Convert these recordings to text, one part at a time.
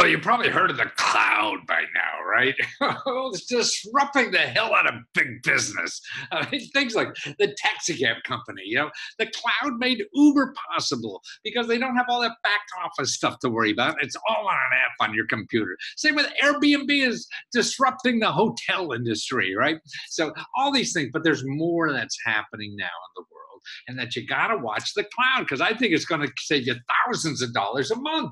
Well, you probably heard of the cloud by now, right? Well, it's disrupting the hell out of big business. I mean, things like the taxi cab company, the cloud made Uber possible because they don't have all that back office stuff to worry about. It's all on an app on your computer. Same with Airbnb is disrupting the hotel industry, right? So all these things, but there's more that's happening now in the world. And that you got to watch the cloud because I think it's going to save you thousands of dollars a month.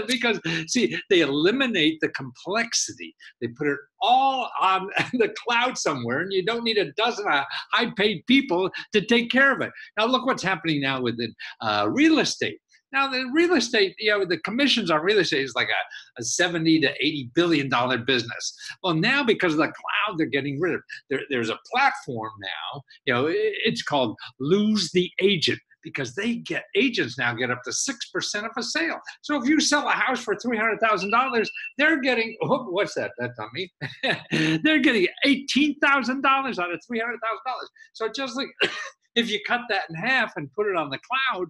Because, see, they eliminate the complexity. They put it all on the cloud somewhere, and you don't need a dozen high-paid people to take care of it. Now, look what's happening now within real estate. Now, the real estate, the commissions on real estate is like a 70 to $80 billion business. Well, now because of the cloud, they're getting rid of. There's a platform now. It's called Lose the Agent because agents now get up to 6% of a sale. So if you sell a house for $300,000, they're getting what's that? That's on me. They're getting $18,000 out of $300,000. So just like. If you cut that in half and put it on the cloud,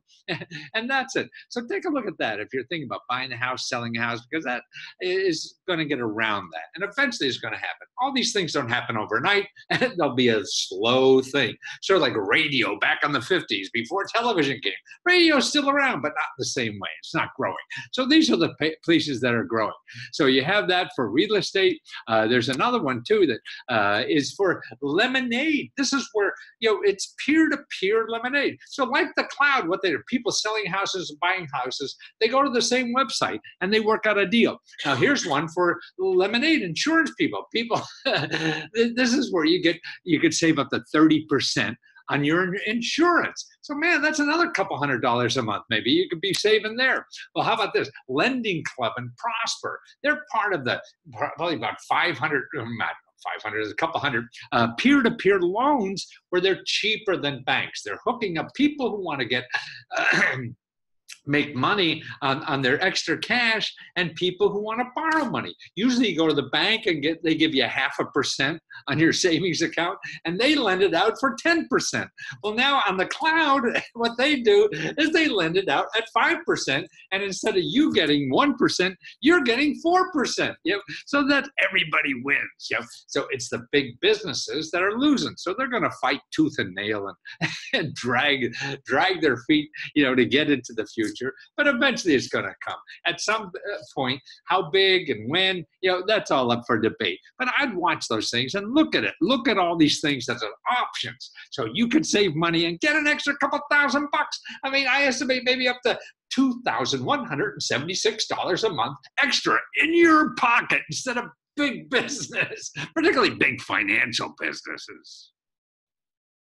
and that's it. So take a look at that if you're thinking about buying a house, selling a house, because that is going to get around that. And eventually it's going to happen. All these things don't happen overnight, and they'll be a slow thing. Sort of like radio back in the 50s before television came. Radio's still around, but not the same way. It's not growing. So these are the places that are growing. So you have that for real estate. There's another one, too, that is for lemonade. This is where, it's peer-to-peer lemonade. So like the cloud, what they do, people selling houses and buying houses, they go to the same website and they work out a deal. Now here's one for lemonade insurance people. This is where you could save up to 30% on your insurance. So man, that's another couple $100 a month. Maybe you could be saving there. Well, how about this? Lending Club and Prosper. They're part of the probably about 500, 500 is a couple hundred peer-to-peer loans where they're cheaper than banks. They're hooking up people who want to get make money on their extra cash and people who want to borrow money. Usually you go to the bank and they give you 0.5% on your savings account and they lend it out for 10%. Well, now on the cloud, what they do is they lend it out at 5%, and instead of you getting 1%, you're getting 4%. So that everybody wins. So it's the big businesses that are losing. So they're going to fight tooth and nail and drag their feet, to get into the future. But eventually it's going to come. At some point, how big and when, that's all up for debate. But I'd watch those things and look at it. Look at all these things as options. So you could save money and get an extra couple $1,000. I mean, I estimate maybe up to $2,176 a month extra in your pocket instead of big business, particularly big financial businesses.